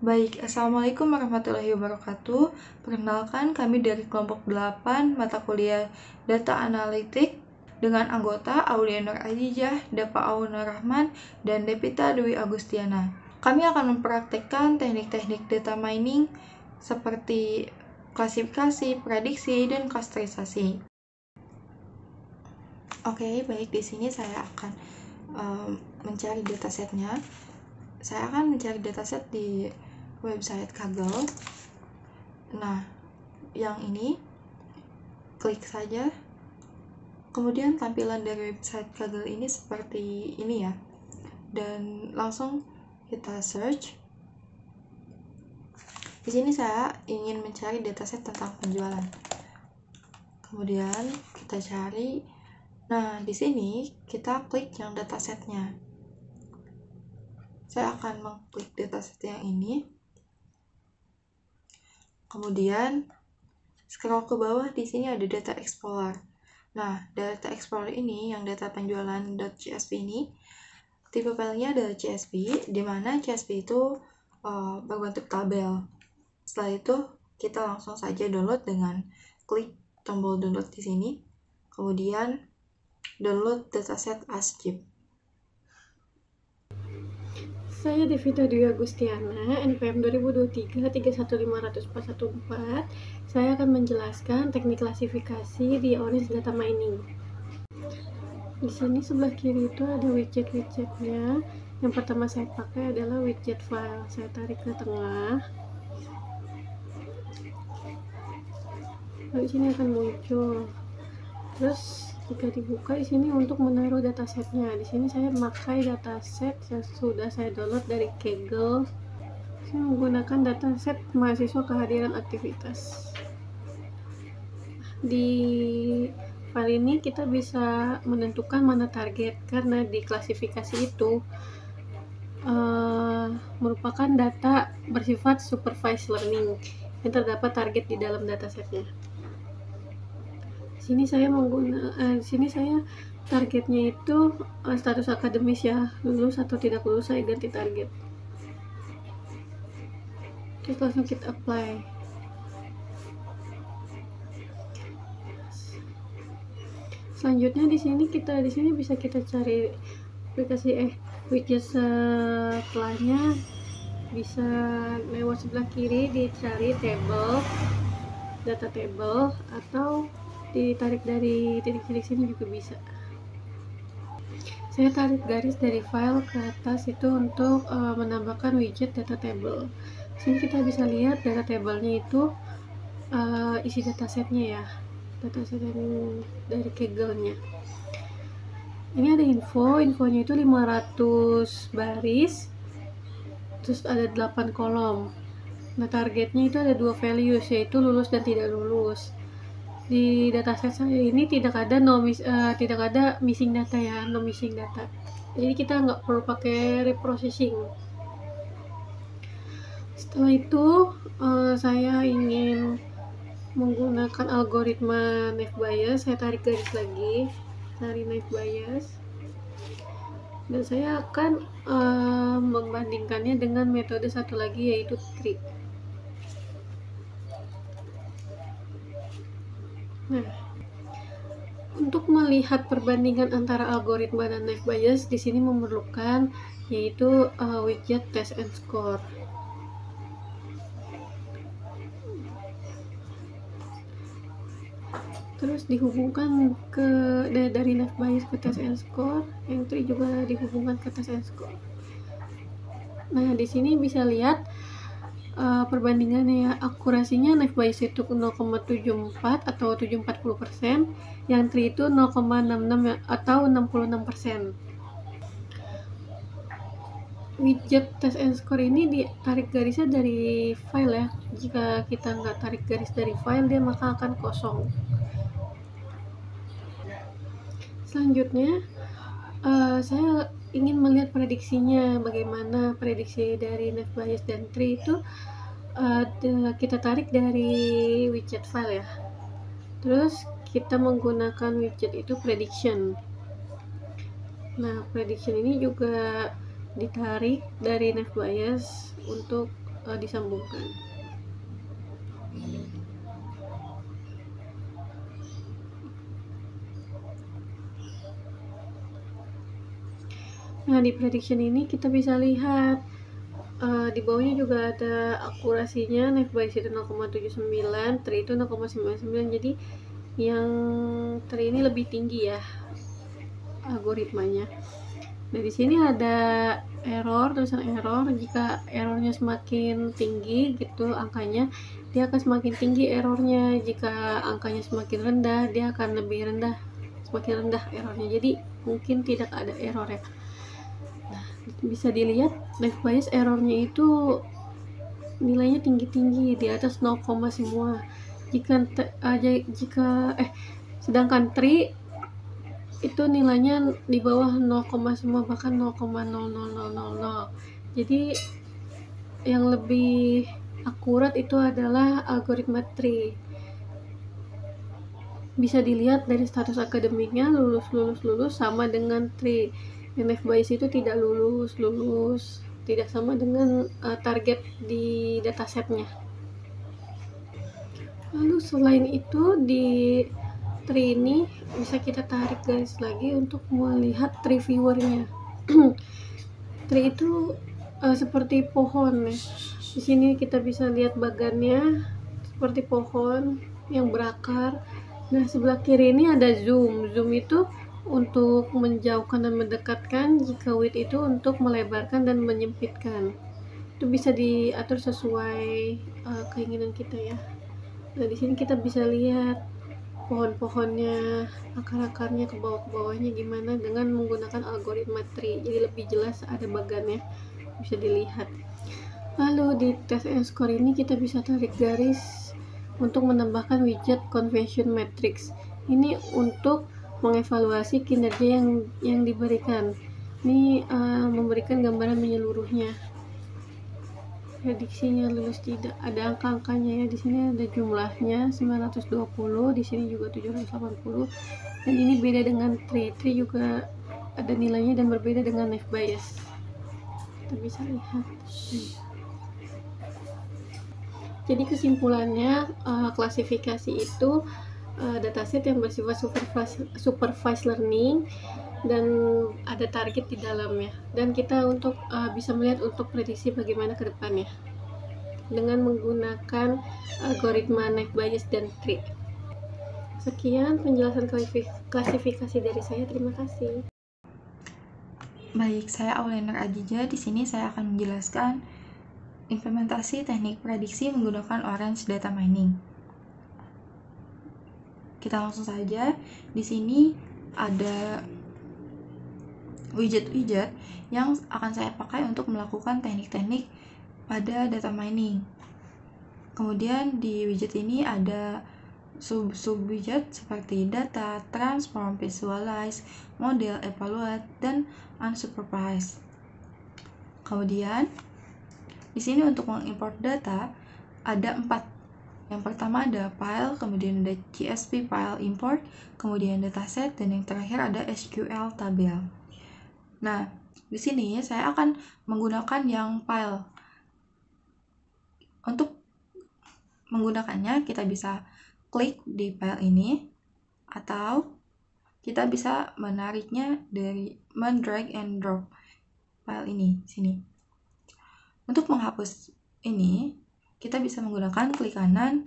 Baik, Assalamualaikum warahmatullahi wabarakatuh. Perkenalkan, kami dari kelompok 8 mata kuliah Data Analitik dengan anggota Aulia Nur Azizah, Dapa Auna Rahman, dan Devita Dwi Agustiana. Kami akan mempraktekkan teknik-teknik data mining seperti klasifikasi, prediksi, dan klasterisasi. Oke, baik, di sini saya akan mencari datasetnya. Saya akan mencari dataset di website Kaggle. Nah, yang ini klik saja. Kemudian tampilan dari website Kaggle ini seperti ini ya. Dan langsung kita search. Di sini saya ingin mencari dataset tentang penjualan. Kemudian kita cari. Nah, di sini kita klik yang datasetnya. Saya akan mengklik dataset yang ini. Kemudian scroll ke bawah, di sini ada Data Explorer. Nah, Data Explorer ini yang data penjualan.csv ini tipe filenya adalah CSV, di mana CSV itu berbentuk tabel. Setelah itu kita langsung saja download dengan klik tombol download di sini. Kemudian download dataset as zip. Saya Devita Dwi Agustiana, NPM 2023 315414. Saya akan menjelaskan teknik klasifikasi di Orange Data Mining. Di sini sebelah kiri itu ada widget-widgetnya. Yang pertama saya pakai adalah widget file. Saya tarik ke tengah. Lalu di sini akan muncul. Terus jika dibuka di sini untuk menaruh datasetnya. Di sini saya memakai dataset yang sudah saya download dari Kaggle. Saya menggunakan dataset mahasiswa kehadiran aktivitas. Di file ini kita bisa menentukan mana target, karena di klasifikasi itu merupakan data bersifat supervised learning yang terdapat target di dalam datasetnya. Di sini saya targetnya itu status akademis ya, lulus atau tidak lulus saya ganti target. Terus langsung kita apply. Selanjutnya di sini bisa kita cari aplikasi widget. Setelahnya bisa lewat sebelah kiri dicari table, data table, atau ditarik dari titik-titik sini juga bisa. Saya tarik garis dari file ke atas itu untuk menambahkan widget data table. Sini kita bisa lihat data tablenya itu isi datasetnya ya, dataset yang dari Kaggle-nya. Ini ada infonya itu 500 baris, terus ada 8 kolom. Nah, targetnya itu ada 2 values, yaitu lulus dan tidak lulus. Di dataset saya ini tidak ada missing data ya, no missing data. Jadi kita nggak perlu pakai reprocessing. Setelah itu saya ingin menggunakan algoritma naive Bayes. Saya tarik garis lagi, cari naive Bayes, dan saya akan membandingkannya dengan metode satu lagi, yaitu tree. Nah, untuk melihat perbandingan antara algoritma dan naive Bayes di sini memerlukan yaitu widget test and score. Terus dihubungkan dari naive Bayes ke test and score, yang tree juga dihubungkan ke test and score. Nah, di sini bisa lihat perbandingannya ya. Akurasinya naive Bayes itu 0,74 atau 740%, yang tree itu 0,66 atau 66%. Widget test and score ini ditarik garisnya dari file ya. Jika kita nggak tarik garis dari file, dia maka akan kosong. Selanjutnya saya ingin melihat prediksinya, bagaimana prediksi dari naive Bayes dan tree itu. Kita tarik dari widget file ya, terus kita menggunakan widget itu prediction. Nah, prediction ini juga ditarik dari naive Bayes untuk disambungkan. Nah, di prediction ini kita bisa lihat di bawahnya juga ada akurasinya. Naive itu 0,79, TRI itu 0,99. Jadi yang TRI ini lebih tinggi ya algoritmanya. Nah, di sini ada tulisan error. Jika errornya semakin tinggi gitu angkanya, dia akan semakin tinggi errornya. Jika angkanya semakin rendah, dia akan lebih rendah, semakin rendah errornya. Jadi mungkin tidak ada error ya. Nah, bisa dilihat naive Bayes errornya itu nilainya tinggi-tinggi di atas 0, semua. Sedangkan TRI itu nilainya di bawah 0, semua, bahkan 0,00000. Jadi yang lebih akurat itu adalah algoritma TRI. Bisa dilihat dari status akademiknya, lulus sama dengan TRI. Naive Bayes itu tidak lulus, tidak sama dengan target di datasetnya. Lalu selain itu di tree ini bisa kita tarik garis lagi untuk melihat tree viewernya. Tree itu seperti pohon ya. Di sini kita bisa lihat bagannya seperti pohon yang berakar. Nah, sebelah kiri ini ada zoom. Zoom itu untuk menjauhkan dan mendekatkan, jika width itu untuk melebarkan dan menyempitkan. Itu bisa diatur sesuai keinginan kita ya. Nah, di sini kita bisa lihat pohon-pohonnya, akar-akarnya ke bawah-bawahnya gimana dengan menggunakan algoritma tree. Jadi lebih jelas ada bagannya, bisa dilihat. Lalu di test and score ini kita bisa tarik garis untuk menambahkan widget conversion matrix. Ini untuk mengevaluasi kinerja yang diberikan. Ini memberikan gambaran menyeluruhnya. Prediksinya lulus tidak, ada angka-angkanya ya. Di sini ada jumlahnya 920, di sini juga 780. Dan ini beda dengan TRI juga ada nilainya dan berbeda dengan Naive Bayes. Kita bisa lihat. Jadi kesimpulannya, klasifikasi itu dataset yang bersifat supervised learning dan ada target di dalamnya, dan kita untuk bisa melihat untuk prediksi bagaimana ke depannya dengan menggunakan algoritma Naive Bayes dan TRI. Sekian penjelasan klasifikasi dari saya. Terima kasih. Baik, saya Aulener Adija. Di sini saya akan menjelaskan implementasi teknik prediksi menggunakan Orange Data Mining. Kita langsung saja. Di sini ada widget-widget yang akan saya pakai untuk melakukan teknik-teknik pada data mining. Kemudian di widget ini ada sub-widget seperti data, transform, visualize, model, evaluate, dan unsupervised. Kemudian di sini untuk mengimport data ada 4. Yang pertama ada file, kemudian ada CSV file import, kemudian dataset, dan yang terakhir ada SQL tabel. Nah, di sini saya akan menggunakan yang file. Untuk menggunakannya kita bisa klik di file ini, atau kita bisa menariknya dari drag and drop file ini sini. Untuk menghapus ini, kita bisa menggunakan klik kanan,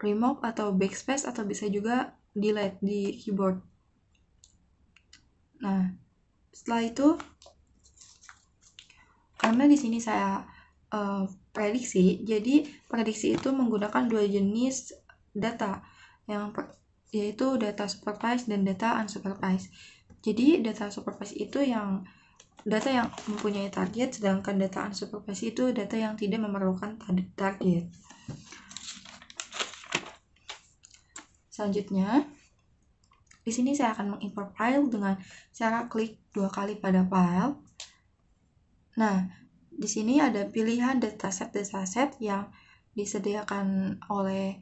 remove atau backspace, atau bisa juga delete di keyboard. Nah, setelah itu, karena di sini saya prediksi, jadi prediksi itu menggunakan 2 jenis data, yaitu data supervised dan data unsupervised. Jadi data supervised itu data yang mempunyai target, sedangkan data unsupervised itu data yang tidak memerlukan target. Selanjutnya, di sini saya akan mengimport file dengan cara klik 2 kali pada file. Nah, di sini ada pilihan dataset yang disediakan oleh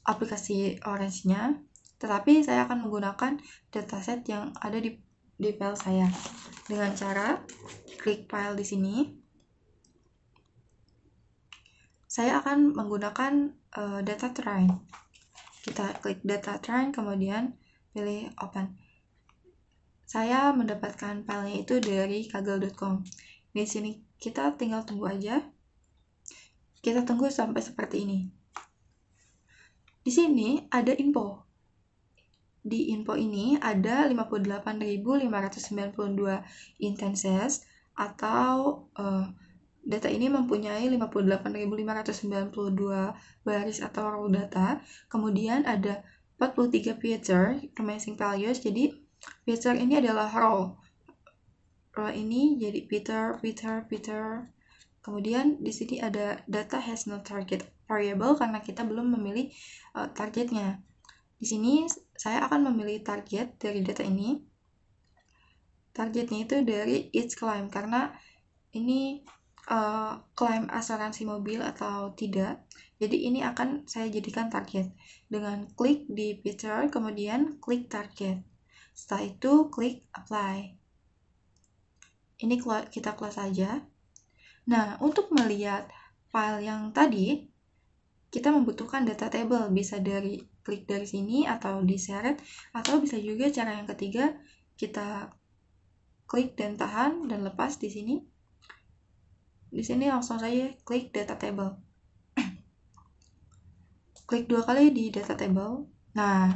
aplikasi Orange-nya, tetapi saya akan menggunakan dataset yang ada di file saya dengan cara klik file di sini. saya akan menggunakan data train. Kita klik data train, kemudian pilih open. Saya mendapatkan filenya itu dari kaggle.com. Di sini kita tinggal tunggu aja. Kita tunggu sampai seperti ini. Di sini ada info. Di info ini ada 58.592 instances, atau data ini mempunyai 58.592 baris atau raw data. Kemudian ada 43 feature missing values. Jadi feature ini adalah raw. Raw ini jadi Peter. Kemudian di sini ada data has no target variable karena kita belum memilih targetnya. Di sini saya akan memilih target dari data ini. Targetnya itu dari each claim, karena ini klaim asuransi mobil atau tidak. Jadi ini akan saya jadikan target dengan klik di feature, kemudian klik target. Setelah itu klik apply. Ini kita close saja. Nah, untuk melihat file yang tadi, kita membutuhkan data table. Bisa klik dari sini atau diseret, atau bisa juga cara yang ketiga, kita klik dan tahan dan lepas di sini. Di sini langsung saja klik data table. Klik 2 kali di data table. Nah,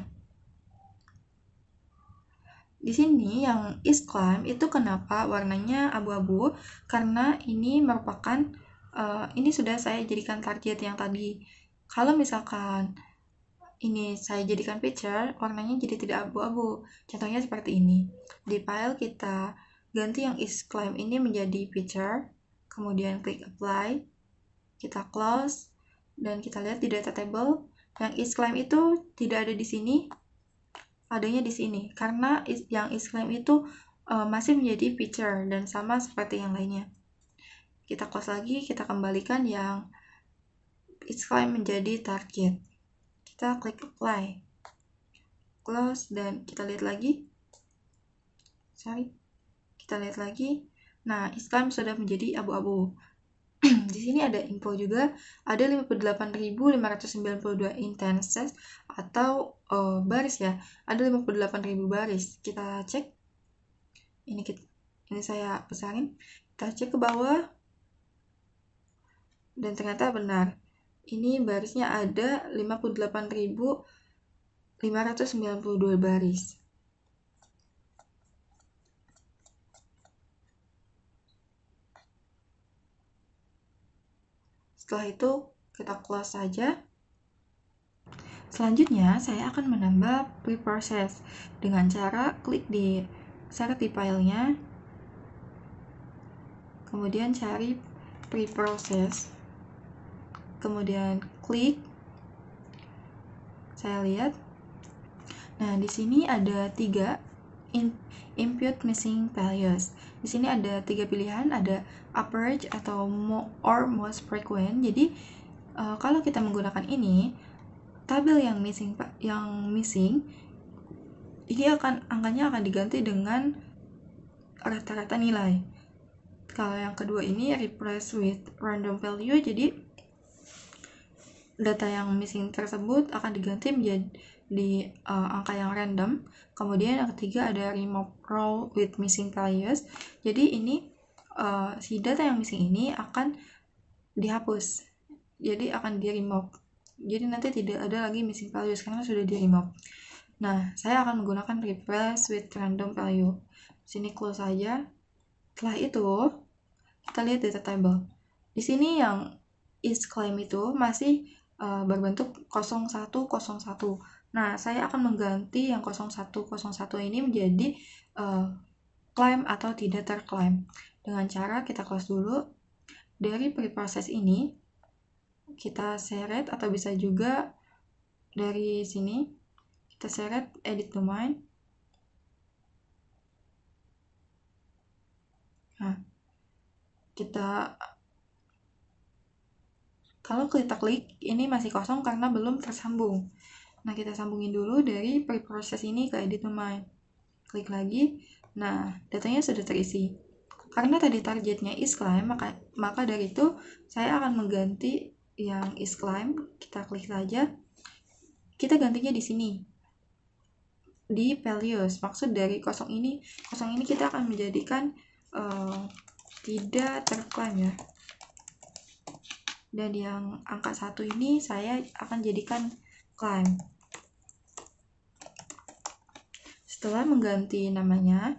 di sini yang is claim itu kenapa warnanya abu-abu? Karena ini merupakan ini sudah saya jadikan target yang tadi. Kalau misalkan ini saya jadikan picture, warnanya jadi tidak abu-abu. Contohnya seperti ini. Di file kita ganti yang is claim ini menjadi picture, kemudian klik apply, kita close, dan kita lihat di data table yang is claim itu tidak ada di sini, adanya di sini, karena yang is claim itu masih menjadi picture dan sama seperti yang lainnya. Kita close lagi, kita kembalikan yang is claim menjadi target. Kita klik apply, close, dan kita lihat lagi. Kita lihat lagi. Nah, is claim sudah menjadi abu-abu. Di sini ada info juga, ada 58.592 instances atau baris ya. Ada 58.000 baris. Kita cek. Ini saya besarin. Kita cek ke bawah. Dan ternyata benar. Ini barisnya ada 58.592 baris. Setelah itu kita close saja. Selanjutnya saya akan menambah preprocess dengan cara klik di seret di filenya, kemudian cari preprocess, kemudian klik. Saya lihat. Nah, di sini ada 3 input missing values. Di sini ada 3 pilihan, ada average atau most frequent. Jadi kalau kita menggunakan ini, tabel yang missing ini angkanya akan diganti dengan rata-rata nilai. Kalau yang kedua ini replace with random value, jadi data yang missing tersebut akan diganti menjadi angka yang random. Kemudian yang ketiga ada remove row with missing values. Jadi ini si data yang missing ini akan dihapus. Jadi akan di remove. Jadi nanti tidak ada lagi missing values karena sudah di remove. Nah, saya akan menggunakan replace with random value. Sini close saja. Setelah itu kita lihat data table. Di sini yang is claim itu masih berbentuk 0101. Nah, saya akan mengganti yang 0101 ini menjadi claim atau tidak terclaim. Dengan cara kita close dulu. Dari preprocess ini kita seret, atau bisa juga dari sini kita seret edit domain. Nah, kalau kita klik ini masih kosong karena belum tersambung. Nah, kita sambungin dulu dari preprocess ini ke edit domain. Klik lagi. Nah, datanya sudah terisi. Karena tadi targetnya is claim, maka dari itu saya akan mengganti yang isClaim, kita klik saja. Kita gantinya di sini, di values. Maksud dari kosong ini kita akan menjadikan tidak terklaim ya. Dan yang angka 1 ini saya akan jadikan claim. Setelah mengganti namanya,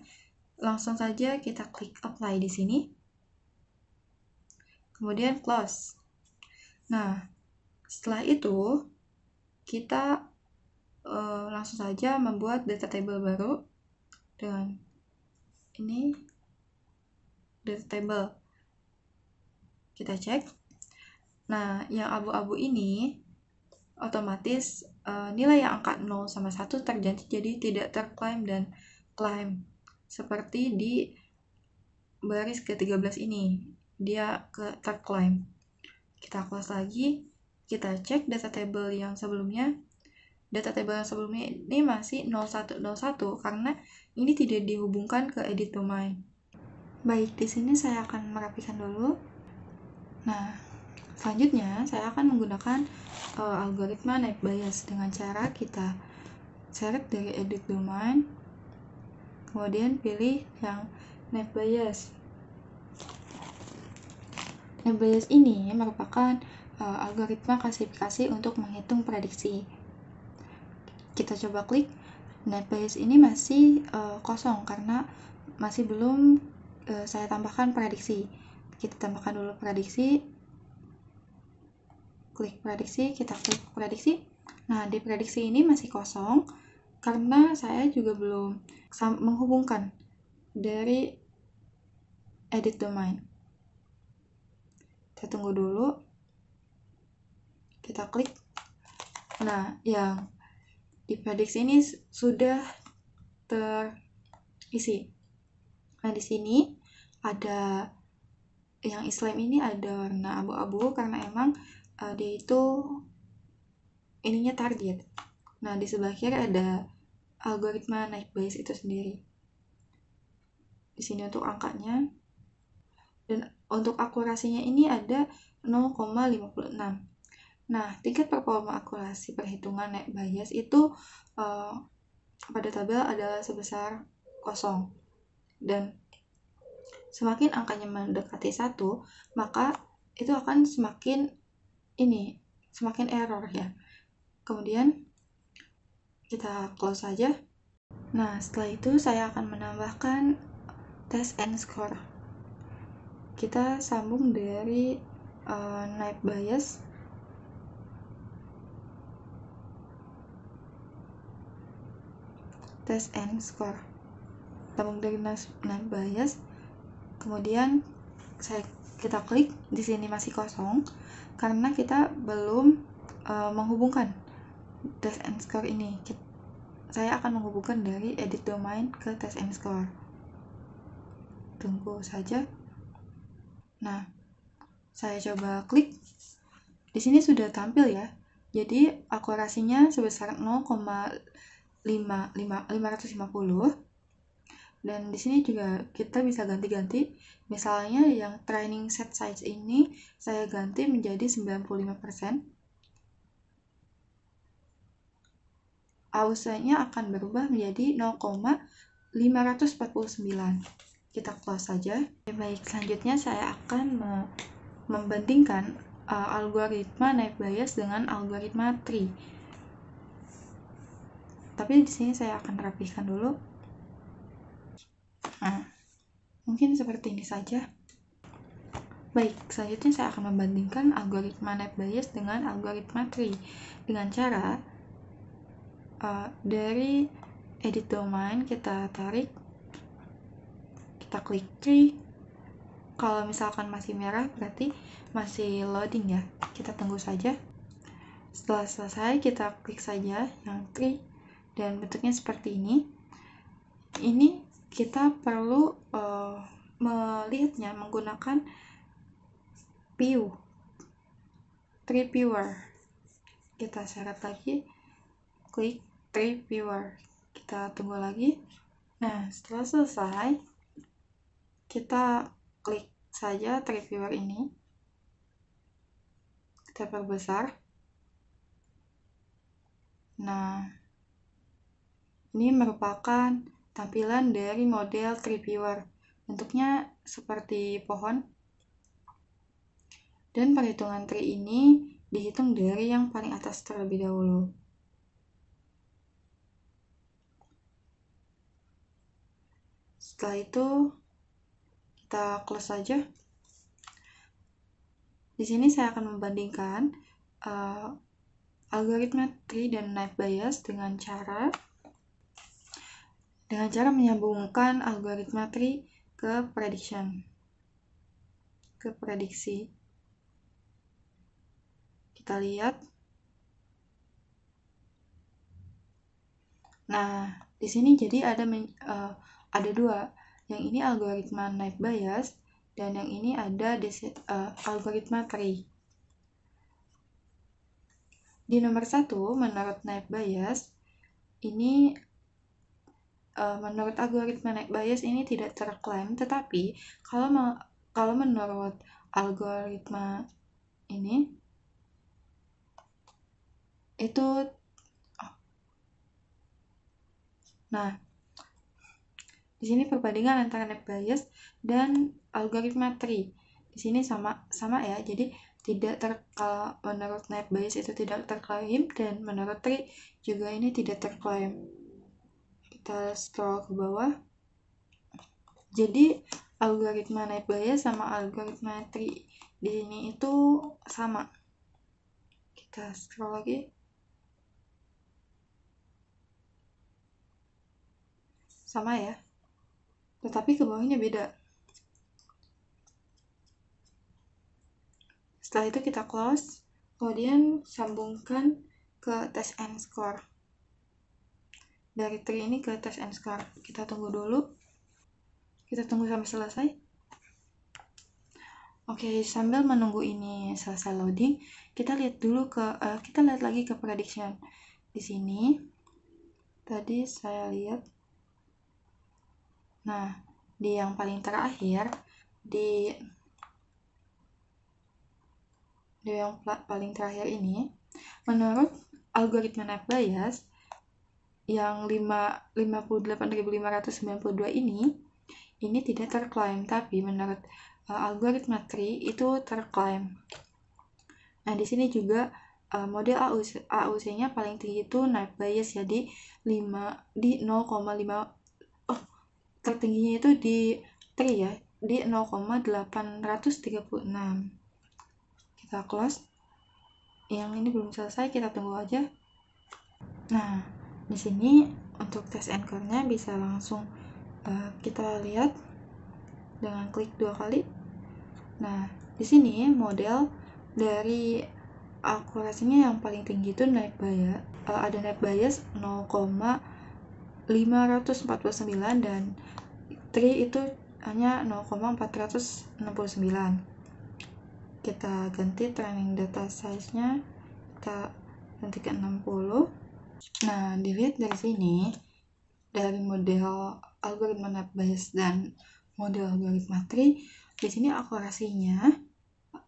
langsung saja kita klik apply di sini. Kemudian close. Nah, setelah itu kita langsung saja membuat data table baru dengan ini data table. Kita cek. Nah, yang abu-abu ini otomatis nilai yang angka 0 sama 1 terganti jadi tidak terklaim dan klaim. Seperti di baris ke-13 ini, dia terklaim. Kita close lagi, kita cek data table yang sebelumnya. Data table yang sebelumnya ini masih 0101 karena ini tidak dihubungkan ke edit domain. Baik, di sini saya akan merapikan dulu. Nah, selanjutnya saya akan menggunakan algoritma net bias dengan cara kita select dari edit domain, kemudian pilih yang net bias. Net bias ini merupakan algoritma klasifikasi untuk menghitung prediksi. Kita coba klik. Net bias ini masih kosong karena masih belum saya tambahkan prediksi. Kita tambahkan dulu prediksi. Klik prediksi, kita klik prediksi. Nah, di prediksi ini masih kosong karena saya juga belum menghubungkan dari edit domain. Kita tunggu dulu. Kita klik. Nah, yang di prediksi ini sudah terisi. Nah, di sini ada yang isClaim ini ada warna abu-abu karena emang dia itu ininya target. Nah, di sebelah kiri ada algoritma net bias itu sendiri. Di sini untuk angkanya. Dan untuk akurasinya ini ada 0,56. Nah, tingkat performa akurasi perhitungan net bias itu pada tabel adalah sebesar 0. Dan semakin angkanya mendekati 1, maka itu akan semakin error ya. Kemudian kita close saja. Nah, setelah itu saya akan menambahkan test and score. Kita sambung dari net bias. Test and score. Sambung dari net bias. Kemudian kita klik. Di sini masih kosong karena kita belum menghubungkan test and score ini. Saya akan menghubungkan dari edit domain ke test and score. Tunggu saja. Nah, saya coba klik. Di sini sudah tampil ya. Jadi akurasinya sebesar 0,550. Dan di sini juga kita bisa ganti-ganti. Misalnya yang training set size ini saya ganti menjadi 95%. AUC-nya akan berubah menjadi 0,549. Kita close saja. Baik, selanjutnya saya akan membandingkan algoritma net bias dengan algoritma tree. Tapi di sini saya akan rapikan dulu. Nah, mungkin seperti ini saja. Baik, selanjutnya saya akan membandingkan algoritma net bias dengan algoritma tree dengan cara dari edit domain kita tarik, kita klik tree. Kalau misalkan masih merah berarti masih loading ya. Kita tunggu saja. Setelah selesai kita klik saja yang tree dan bentuknya seperti ini. Ini kita perlu melihatnya menggunakan view, tree viewer. Kita seret lagi, klik tree viewer. Kita tunggu lagi. Nah, setelah selesai kita klik saja tree viewer ini. kita perbesar. Nah, ini merupakan tampilan dari model tree viewer. Bentuknya seperti pohon. Dan perhitungan tree ini dihitung dari yang paling atas terlebih dahulu. Setelah itu kita close saja. Di sini saya akan membandingkan algoritma tree dan naive Bayes dengan cara menyambungkan algoritma tree ke prediksi. Kita lihat. Nah, di sini jadi ada dua. Yang ini algoritma naive Bayes dan yang ini ada algoritma tree. Di nomor 1, menurut naive Bayes, ini menurut algoritma naive Bayes ini tidak terklaim, tetapi kalau menurut algoritma ini itu nah, di sini perbandingan antara naive Bayes dan algoritma tree. Di sini sama ya. Jadi menurut naive Bayes itu tidak terklaim dan menurut tree juga ini tidak terklaim. Kita scroll ke bawah. Jadi algoritma naive Bayes sama algoritma tree di sini itu sama. Kita scroll lagi. Sama ya. Tetapi ke bawahnya beda. Setelah itu kita close, kemudian sambungkan ke test and score. Dari tree ini ke test and score. Kita tunggu dulu. Kita tunggu sampai selesai. Oke, sambil menunggu ini selesai loading, kita lihat lagi ke prediction. Di sini tadi saya lihat. Nah, di yang paling terakhir di yang paling terakhir ini, menurut algoritma naive Bayes yang 58.592 ini tidak terklaim, tapi menurut algoritma tree itu terklaim. Nah, di sini juga model AUC-nya paling tinggi itu naive Bayes ya, di 0,5. Tertingginya itu di tree ya, di 0,836. Kita close. Yang ini belum selesai, kita tunggu aja. Nah, di sini untuk test and score-nya bisa langsung kita lihat dengan klik 2 kali. Nah, di sini model dari akurasinya yang paling tinggi itu naive Bayes. Ada naive Bayes 0,549 dan tree itu hanya 0,469. Kita ganti training data size-nya, kita ganti ke 60. Nah, dilihat dari sini, dari model algoritma naive Bayes dan model algoritma tree, di sini akurasinya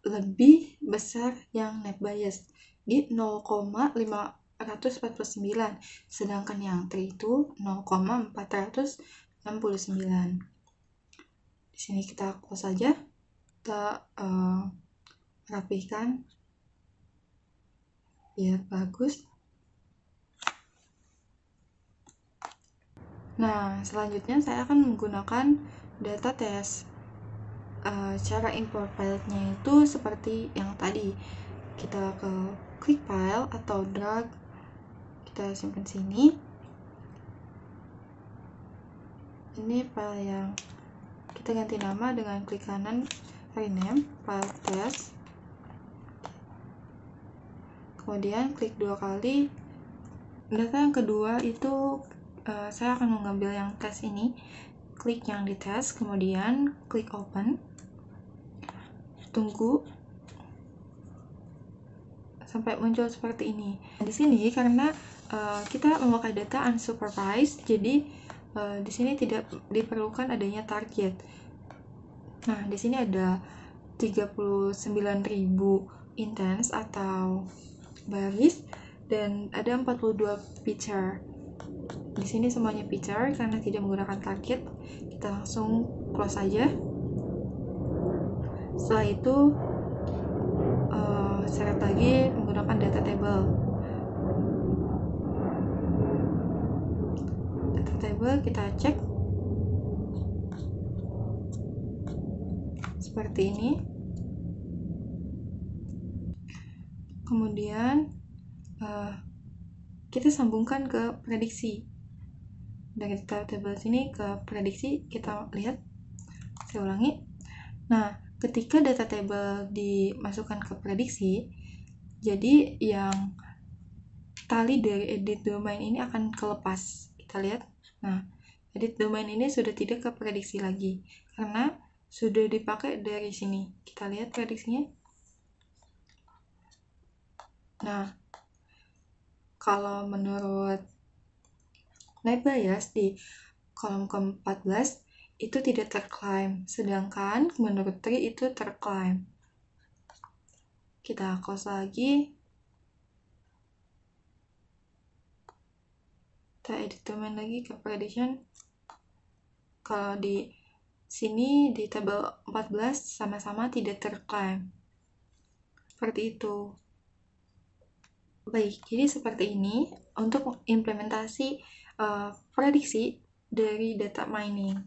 lebih besar yang naive Bayes di 0,549, sedangkan yang tree itu 0,469. Di sini kita close saja. Kita rapikan biar bagus. Nah, selanjutnya saya akan menggunakan data test. Cara import file-nya itu seperti yang tadi. Kita ke klik file atau drag, kita simpan sini. Ini file yang kita ganti nama dengan klik kanan rename file test. Kemudian klik 2 kali. Data yang kedua itu saya akan mengambil yang tes ini. Klik yang di tes, kemudian klik open. Tunggu sampai muncul seperti ini. Di sini karena kita memakai data unsupervised, jadi di sini tidak diperlukan adanya target. Nah, di sini ada 39.000 intense atau baris, dan ada 42 picture. Di sini semuanya picture karena tidak menggunakan target. Kita langsung close aja. Setelah itu seret lagi menggunakan data table. Data table kita cek seperti ini. Kemudian kita sambungkan ke prediksi. Dari data table sini ke prediksi, kita lihat. Saya ulangi. Nah, ketika data table dimasukkan ke prediksi, jadi yang tali dari edit domain ini akan kelepas. Kita lihat. Nah, edit domain ini sudah tidak ke prediksi lagi karena sudah dipakai dari sini. Kita lihat prediksinya. Nah, kalau menurut net bias di kolom ke-14 itu tidak terklaim, sedangkan menurut Tri itu terklaim. Kita close lagi. Kita edit domain lagi ke prediction. Kalau di sini di tabel 14 sama-sama tidak terklaim. Seperti itu. Baik, jadi seperti ini untuk implementasi prediksi dari data mining.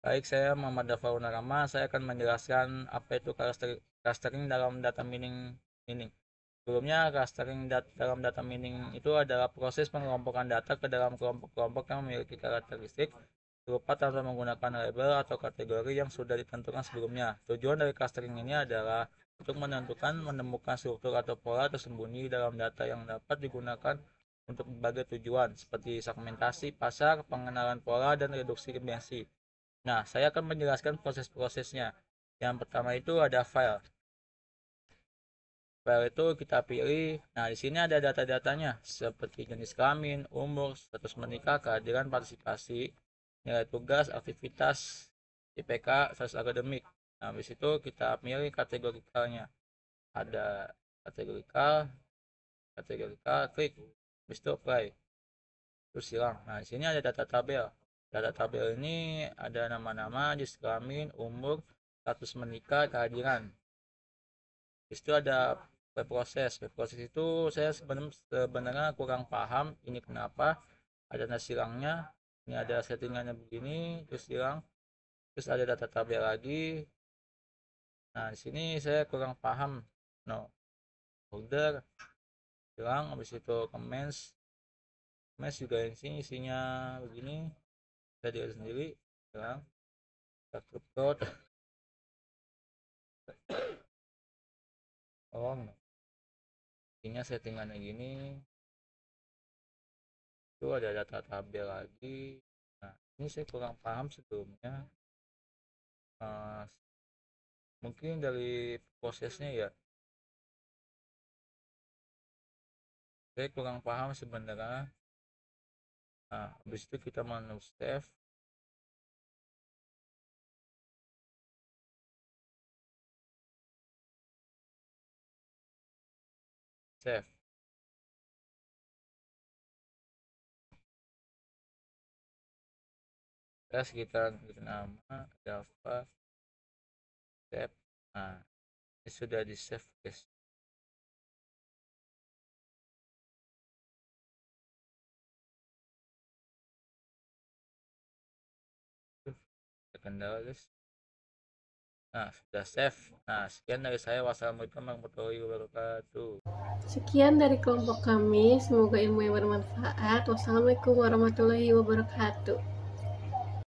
Baik, saya Muhammad Dafa Unarama. Saya akan menjelaskan apa itu clustering dalam data mining ini. Sebelumnya, clustering dalam data mining itu adalah proses pengelompokan data ke dalam kelompok-kelompok yang memiliki karakteristik berupa tanpa menggunakan label atau kategori yang sudah ditentukan sebelumnya. Tujuan dari clustering ini adalah untuk menemukan struktur atau pola tersembunyi dalam data yang dapat digunakan untuk berbagai tujuan, seperti segmentasi pasar, pengenalan pola, dan reduksi dimensi. Nah, saya akan menjelaskan proses-prosesnya. Yang pertama itu ada file. File itu kita pilih. Nah, di sini ada data-datanya seperti jenis kelamin, umur, status menikah, kehadiran partisipasi, nilai tugas, aktivitas, IPK, status akademik. Nah, habis itu kita pilih kategorikalnya. Ada kategorikal, klik, habis itu apply. Terus hilang. Nah, di sini ada data tabel. Data tabel ini ada nama-nama, jenis kelamin, umur, status menikah, kehadiran. Di situ ada proses. Proses itu saya sebenarnya kurang paham ini kenapa. Ada silangnya, ini ada settingannya begini, terus hilang. Terus ada data tabel lagi. Nah, di sini saya kurang paham. No, folder, hilang, habis itu comments. Comments juga di sini isinya begini. Saya lihat sendiri, hilang. Code. Oh, ininya settingannya gini. Itu ada data tabel lagi. Nah, ini saya kurang paham sebelumnya. Mungkin dari prosesnya ya, saya kurang paham sebenarnya. Nah, habis itu kita menu save. Save. Terus kita nama Java save. Nah, ini sudah di save guys. Kendala guys. Nah, sudah save. Nah, sekian dari saya. Wassalamualaikum warahmatullahi wabarakatuh. Sekian dari kelompok kami, semoga ilmu yang bermanfaat. Wassalamualaikum warahmatullahi wabarakatuh.